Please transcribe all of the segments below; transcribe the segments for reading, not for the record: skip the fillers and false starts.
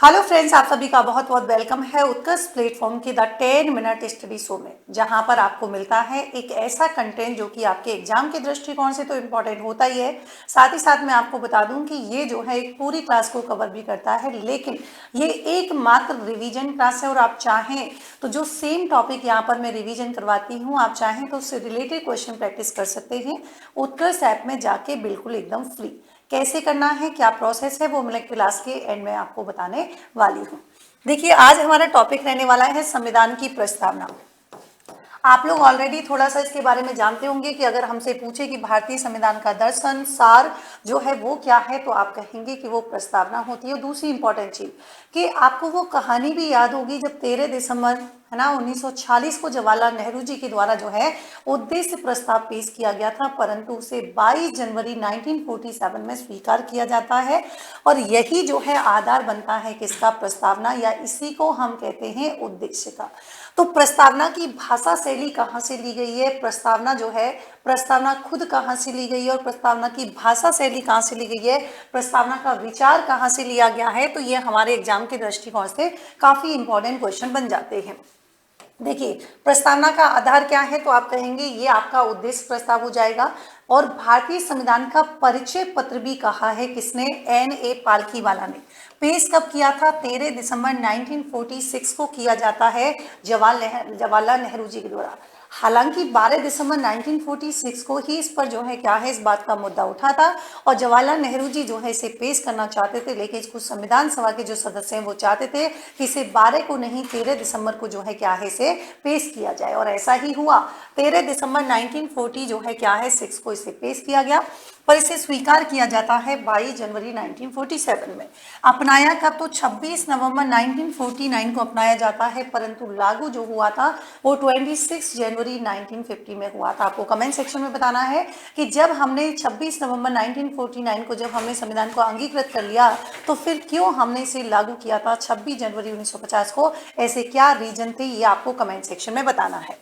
Hello friends, आप सभी का बहुत बहुत वेलकम है उत्कर्ष प्लेटफॉर्म की द 10 मिनट स्टडी शो में, जहां पर आपको मिलता है एक ऐसा कंटेंट जो कि आपके एग्जाम के दृष्टिकोण से तो इम्पोर्टेंट होता ही है। साथ ही साथ मैं आपको बता दूं कि ये जो है एक पूरी क्लास को कवर भी करता है, लेकिन ये एकमात्र रिवीजन क्लास है और आप चाहें तो जो सेम टॉपिक यहाँ पर मैं रिविजन करवाती हूँ, आप चाहें तो उससे रिलेटेड क्वेश्चन प्रैक्टिस कर सकते हैं उत्कर्ष ऐप में जाके, बिल्कुल एकदम फ्री। कैसे करना है, क्या प्रोसेस है, वो मैं क्लास के एंड में आपको बताने वाली हूँ। देखिए, आज हमारा टॉपिक रहने वाला है संविधान की प्रस्तावना। आप लोग ऑलरेडी थोड़ा सा इसके बारे में जानते होंगे कि अगर हमसे पूछे कि भारतीय संविधान का दर्शन सार जो है वो क्या है, तो आप कहेंगे कि वो प्रस्तावना होती है। और दूसरी इंपॉर्टेंट चीज कि आपको वो कहानी भी याद होगी जब 13 दिसंबर है ना 1946 को जवाहरलाल नेहरू जी के द्वारा जो है उद्देश्य प्रस्ताव पेश किया गया था, परंतु उसे 22 जनवरी 1947 में स्वीकार किया जाता है। और यही जो है आधार बनता है किसका, प्रस्तावना, या इसी को हम कहते हैं उद्देश्य का। तो प्रस्तावना की भाषा शैली कहाँ से ली गई है, प्रस्तावना जो है, प्रस्तावना खुद कहाँ से ली गई है और प्रस्तावना की भाषा शैली कहाँ से ली गई है, प्रस्तावना का विचार कहाँ से लिया गया है, तो ये हमारे एग्जाम के दृष्टिकोण से काफी इंपॉर्टेंट क्वेश्चन बन जाते हैं। देखिए, प्रस्तावना का आधार क्या है, तो आप कहेंगे ये आपका उद्देश्य प्रस्ताव हो जाएगा। और भारतीय संविधान का परिचय पत्र भी कहा है किसने, N.A. पालकीवाला ने। पेश कब किया था, 13 दिसंबर 1946 को किया जाता है जवाहरलाल नेहरू जी के द्वारा। हालांकि 12 दिसंबर 1946 को ही इस पर जो है क्या है, इस बात का मुद्दा उठा था और जवाहरलाल नेहरू जी जो है इसे पेश करना चाहते थे, लेकिन इसको संविधान सभा के जो सदस्य हैं वो चाहते थे कि इसे 12 को नहीं 13 दिसंबर को जो है क्या है इसे पेश किया जाए, और ऐसा ही हुआ। 13 दिसंबर 1940 जो है क्या है 6 को इसे पेश किया गया, पर इसे स्वीकार किया जाता है 22 जनवरी 1947 में। अपनाया कब, तो 26 नवंबर 1949 को अपनाया जाता है, परंतु लागू जो हुआ था वो 26 जनवरी 1950 में हुआ था। आपको कमेंट सेक्शन में बताना है कि जब हमने 26 नवंबर 1949 को जब हमने संविधान को अंगीकृत कर लिया, तो फिर क्यों हमने इसे लागू किया था 26 जनवरी 1950 को, ऐसे क्या रीजन थे, ये आपको कमेंट सेक्शन में बताना है।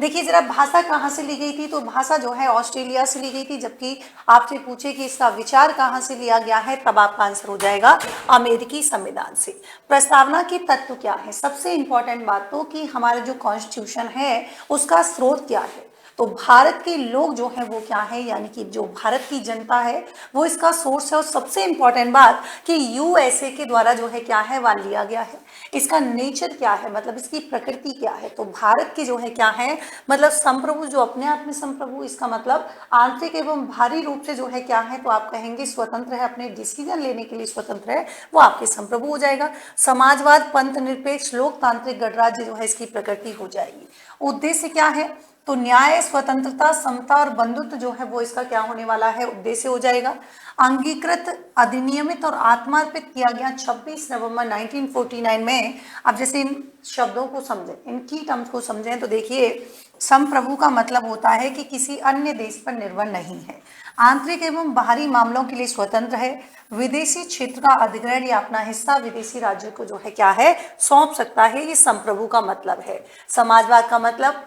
देखिए जरा, भाषा कहाँ से ली गई थी, तो भाषा जो है ऑस्ट्रेलिया से ली गई थी, जबकि आपसे पूछे कि इसका विचार कहाँ से लिया गया है, तब आपका आंसर हो जाएगा अमेरिकी संविधान से। प्रस्तावना के तत्व क्या है, सबसे इंपॉर्टेंट बात तो कि हमारे जो कॉन्स्टिट्यूशन है उसका स्रोत क्या है, तो भारत के लोग जो है वो क्या है, यानी कि जो भारत की जनता है वो इसका सोर्स है। और सबसे इंपॉर्टेंट बात कि यूएसए के द्वारा जो है क्या है वह लिया गया है। इसका नेचर क्या है, मतलब इसकी प्रकृति क्या है, तो भारत के जो है क्या है, मतलब संप्रभु, जो अपने आप में संप्रभु, इसका मतलब आंतरिक एवं बाहरी रूप से जो है क्या है, तो आप कहेंगे स्वतंत्र है, अपने डिसीजन लेने के लिए स्वतंत्र है, वो आपके संप्रभु हो जाएगा। समाजवाद, पंथ निरपेक्ष, लोकतांत्रिक गणराज्य जो है इसकी प्रकृति हो जाएगी। उद्देश्य क्या है, तो न्याय, स्वतंत्रता, समता और बंधुत्व जो है वो इसका क्या होने वाला है, उद्देश्य हो जाएगा। अंगीकृत, अधिनियमित और आत्मार्पित किया गया 26 नवंबर 1949 में। अब जैसे इन शब्दों को समझें, इन की टर्म्स को समझें, तो देखिए, संप्रभु का मतलब होता है कि किसी अन्य देश पर निर्भर नहीं है, आंतरिक एवं बाहरी मामलों के लिए स्वतंत्र है, विदेशी क्षेत्र का अधिग्रहण या अपना हिस्सा विदेशी राज्यों को जो है क्या है सौंप सकता है, ये संप्रभु का मतलब है। समाजवाद का मतलब,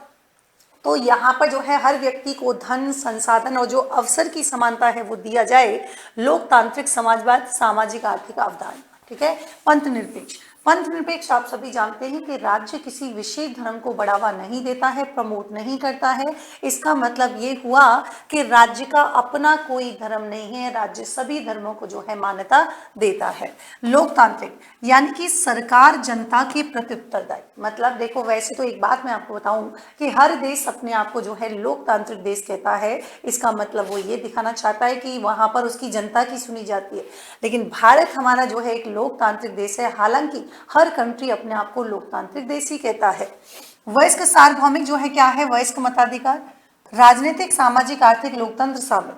तो यहाँ पर जो है हर व्यक्ति को धन, संसाधन और जो अवसर की समानता है वो दिया जाए। लोकतांत्रिक समाजवाद, सामाजिक आर्थिक अवधारणा, ठीक है। पंथ निरपेक्ष, पंथ निरपेक्ष आप सभी जानते हैं कि राज्य किसी विशेष धर्म को बढ़ावा नहीं देता है, प्रमोट नहीं करता है। इसका मतलब ये हुआ कि राज्य का अपना कोई धर्म नहीं है, राज्य सभी धर्मों को जो है मान्यता देता है। लोकतांत्रिक, यानी कि सरकार जनता के प्रति उत्तरदायी, मतलब देखो, वैसे तो एक बात मैं आपको बताऊं कि हर देश अपने आप को जो है लोकतांत्रिक देश कहता है, इसका मतलब वो ये दिखाना चाहता है कि वहां पर उसकी जनता की सुनी जाती है, लेकिन भारत हमारा जो है एक लोकतांत्रिक देश है, हालांकि हर कंट्री अपने आप को लोकतांत्रिक देश ही कहता है। वयस्क सार्वभौमिक जो है क्या है, वयस्क मताधिकार, राजनीतिक, सामाजिक, आर्थिक, लोकतंत्र शामिल।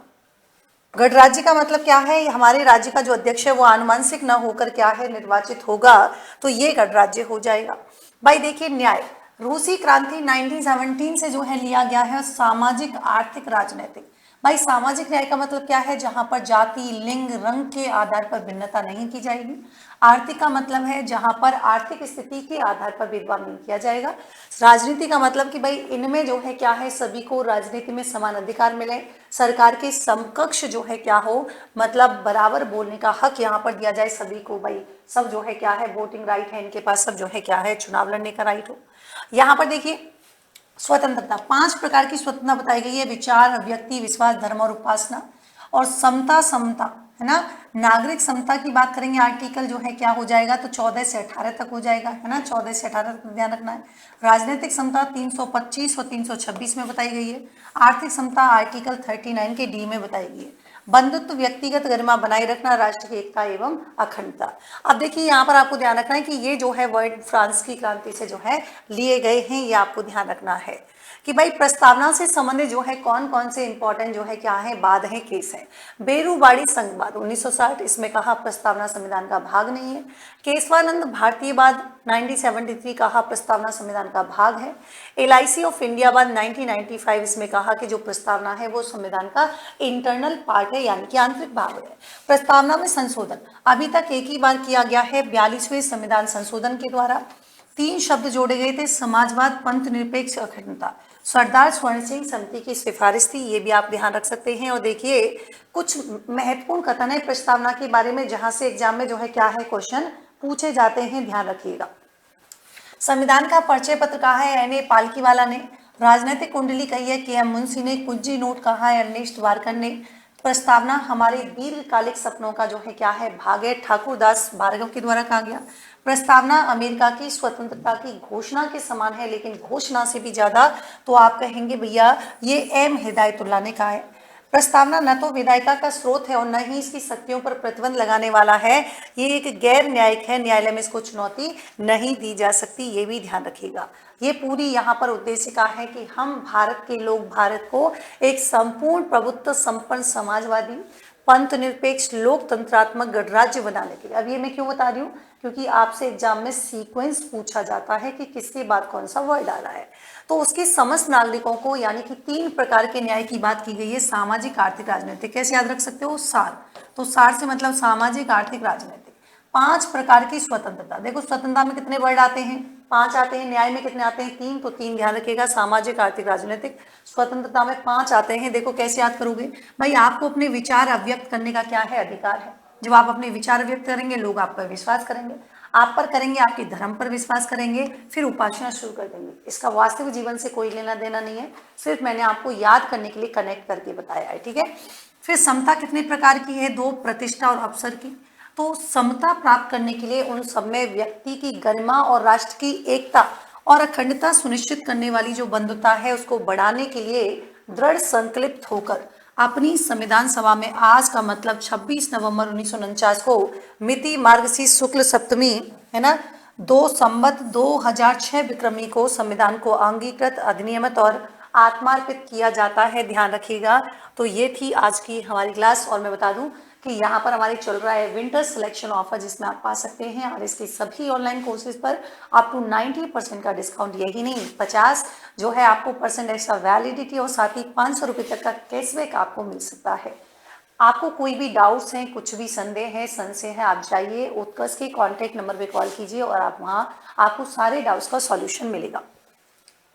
गणराज्य का मतलब क्या है, हमारे राज्य का जो अध्यक्ष है वो आनुवंशिक न होकर क्या है निर्वाचित होगा, तो ये गणराज्य हो जाएगा। भाई देखिए, न्याय, रूसी क्रांति 1917 से जो है लिया गया है, सामाजिक, आर्थिक, राजनीतिक, भाई सामाजिक न्याय का मतलब क्या है? जहां पर जाति, लिंग, रंग के आधार पर भिन्नता नहीं की जाएगी। आर्थिक का मतलब है जहां पर आर्थिक स्थिति के आधार पर भेदभाव नहीं किया जाएगा। राजनीति का मतलब कि भाई इनमें जो है क्या है, सभी को राजनीति में समान अधिकार मिले, सरकार के समकक्ष जो है क्या हो, मतलब बराबर बोलने का हक यहाँ पर दिया जाए सभी को। भाई सब जो है क्या है, वोटिंग राइट है इनके पास, सब जो है क्या है, चुनाव लड़ने का राइट हो। यहाँ पर देखिए स्वतंत्रता, 5 प्रकार की स्वतंत्रता बताई गई है: विचार, व्यक्ति, विश्वास, धर्म और उपासना। और समता, समता है ना, नागरिक समता की बात करेंगे, आर्टिकल जो है क्या हो जाएगा, तो 14 से 18 तक हो जाएगा, है ना, 14 से 18 तक ध्यान रखना है। राजनीतिक समता 325 और 326 में बताई गई है। आर्थिक समता आर्टिकल 39 के डी में बताई गई है। बंधुत्व, व्यक्तिगत गरिमा बनाए रखना, राष्ट्र की एकता एवं अखंडता। अब देखिए यहाँ पर आपको ध्यान रखना है कि ये जो है वर्ड फ्रांस की क्रांति से जो है लिए गए हैं, ये आपको ध्यान रखना है कि भाई प्रस्तावना से संबंधित जो है कौन कौन से इंपॉर्टेंट जो है क्या है, बाद है, केस है। बेरूबाड़ी संघवाद 1960, इसमें कहा प्रस्तावना संविधान का भाग नहीं है। केशवानंद भारतीयवाद 1973 कहा प्रस्तावना संविधान का भाग है। LIC ऑफ इंडियावाद 1995, इसमें कहा कि जो प्रस्तावना है वो संविधान का इंटरनल पार्ट है, यानी कि आंतरिक भाग है। प्रस्तावना में संशोधन अभी तक एक ही बार किया गया है, 42वें संविधान संशोधन के द्वारा। 3 शब्द जोड़े गए थे: समाजवाद, पंथ निरपेक्ष, अखंडता। सरदार स्वर्ण सिंह समिति की सिफारिश थी, ये भी आप ध्यान रख सकते हैं। और देखिए कुछ महत्वपूर्ण कथन है प्रस्तावना के बारे में, जहां से एग्जाम में जो है क्या है क्वेश्चन पूछे जाते हैं, ध्यान रखिएगा। संविधान का परिचय पत्र कहा है NA पालकीवाला ने। राजनीतिक कुंडली कही है KM मुंशी ने। कुंजी नोट कहा है अर्नेस्ट वारकर ने। प्रस्तावना हमारे दीर्घकालिक सपनों का जो है क्या है, भाग है, ठाकुरदास भार्गव के द्वारा कहा गया। प्रस्तावना अमेरिका की स्वतंत्रता की घोषणा के समान है, लेकिन घोषणा से भी ज्यादा तो आप कहेंगे भैया ये M हिदायतुल्लाह ने कहा है। प्रस्तावना न तो विधायिका का स्रोत है और न ही इसकी शक्तियों पर प्रतिबंध लगाने वाला है, ये एक गैर न्यायिक है, न्यायालय में इसको चुनौती नहीं दी जा सकती, ये भी ध्यान रखिएगा। ये पूरी यहाँ पर उद्देश्य का है कि हम भारत के लोग भारत को एक संपूर्ण प्रभुत्व संपन्न समाजवादी पंथ निरपेक्ष लोकतंत्रात्मक गणराज्य बनाने के लिए। अब ये मैं क्यों बता रही हूँ, क्योंकि आपसे एग्जाम में सीक्वेंस पूछा जाता है कि किसके बाद कौन सा वर्ड आ रहा है। तो उसके समस्त नागरिकों को, यानी कि 3 प्रकार के न्याय की बात की गई है: सामाजिक, आर्थिक, राजनीतिक। कैसे याद रख सकते हो? सार। तो सार से मतलब सामाजिक, आर्थिक, राजनीतिक। 5 प्रकार की स्वतंत्रता। देखो स्वतंत्रता में कितने वर्ड आते हैं? 5 आते हैं। न्याय में कितने आते हैं? 3। तो 3 ध्यान रखिएगा, सामाजिक, आर्थिक, राजनीतिक। स्वतंत्रता में 5 आते हैं। देखो कैसे याद करोगे भाई, आपको अपने विचार अभिव्यक्त करने का क्या है, अधिकार है। जब आप अपने विचार व्यक्त करेंगे, लोग आप पर विश्वास करेंगे, आप पर करेंगे, आपके धर्म पर विश्वास करेंगे, फिर उपासना शुरू कर देंगे। इसका वास्तविक जीवन से कोई लेना देना नहीं है, सिर्फ मैंने आपको याद करने के लिए कनेक्ट करके बताया है, ठीक है। फिर समता कितने प्रकार की है? 2, प्रतिष्ठा और अवसर की। तो समता प्राप्त करने के लिए उन सब में व्यक्ति की गरिमा और राष्ट्र की एकता और अखंडता सुनिश्चित करने वाली जो बंधुता है, उसको बढ़ाने के लिए दृढ़ संकल्पित होकर अपनी संविधान सभा में आज का मतलब 26 नवंबर 1949 को मिति मार्गशीर्ष शुक्ल सप्तमी, है ना, 2 संवत 2006 विक्रमी को संविधान को अंगीकृत, अधिनियमित और आत्मार्पित किया जाता है, ध्यान रखिएगा। तो ये थी आज की हमारी क्लास। और मैं बता दूं कि यहाँ पर हमारे चल रहा है विंटर सिलेक्शन ऑफर, जिसमें आप पा सकते हैं और इसके सभी ऑनलाइन कोर्सेज पर अप टू 90% का डिस्काउंट। यही नहीं, 50 जो है आपको परसेंट एक्स्ट्रा वैलिडिटी और साथ ही 500 रुपये तक का कैशबैक आपको मिल सकता है। आपको कोई भी डाउट्स हैं, कुछ भी संदेह है, संशय है, आप जाइए उत्कर्ष के कॉन्टैक्ट नंबर पे कॉल कीजिए और आप वहाँ आपको सारे डाउट्स का सॉल्यूशन मिलेगा।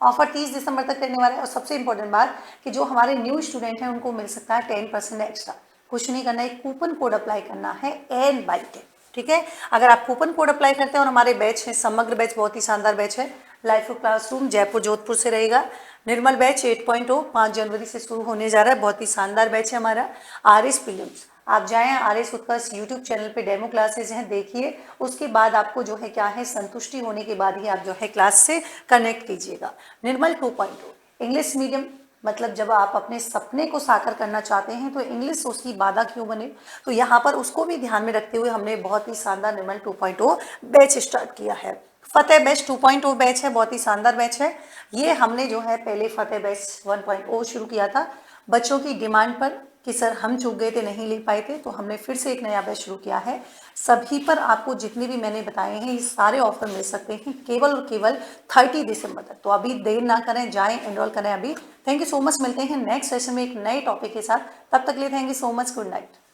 ऑफर 30 दिसंबर तक करने वाले हैं। और सबसे इंपॉर्टेंट बात कि जो हमारे न्यू स्टूडेंट हैं उनको मिल सकता है 10% एक्स्ट्रा। कुछ नहीं करना है, कूपन कोड अप्लाई करना है N/10, ठीक है। अगर आप कूपन कोड अप्लाई करते हैं और हमारे बैच है, समग्र बैच बहुत ही शानदार बैच है, life of classroom Jaipur Jodhpur से रहेगा। निर्मल बैच 8.0 5 जनवरी से शुरू होने जा रहा है, बहुत ही शानदार बैच है हमारा। RS प्रीलिम्स आप जाएं, RS उत्कर्ष यूट्यूब चैनल पे डेमो क्लासेज हैं, देखिए। उसके बाद आपको जो है क्या है, संतुष्टि होने के बाद ही आप जो है क्लास से कनेक्ट कीजिएगा। निर्मल 2.0 इंग्लिश मीडियम, मतलब जब आप अपने सपने को साकार करना चाहते हैं तो इंग्लिश उसकी बाधा क्यों बने, तो यहाँ पर उसको भी ध्यान में रखते हुए हमने बहुत ही शानदार निर्मल 2.0 बैच स्टार्ट किया है। फतेह बैच 2.0 बैच है, बहुत ही शानदार बैच है। ये हमने जो है पहले फतेह बैच 1.0 शुरू किया था बच्चों की डिमांड पर, कि सर हम चूक गए थे, नहीं ले पाए थे, तो हमने फिर से एक नया बैच शुरू किया है। सभी पर आपको जितने भी मैंने बताए हैं ये सारे ऑफर मिल सकते हैं केवल और केवल 30 दिसंबर तक। तो अभी देर ना करें, जाएं एनरोल करें अभी। थैंक यू सो मच, मिलते हैं नेक्स्ट सेशन में एक नए टॉपिक के साथ। तब तक के लिए thank you so much, good night.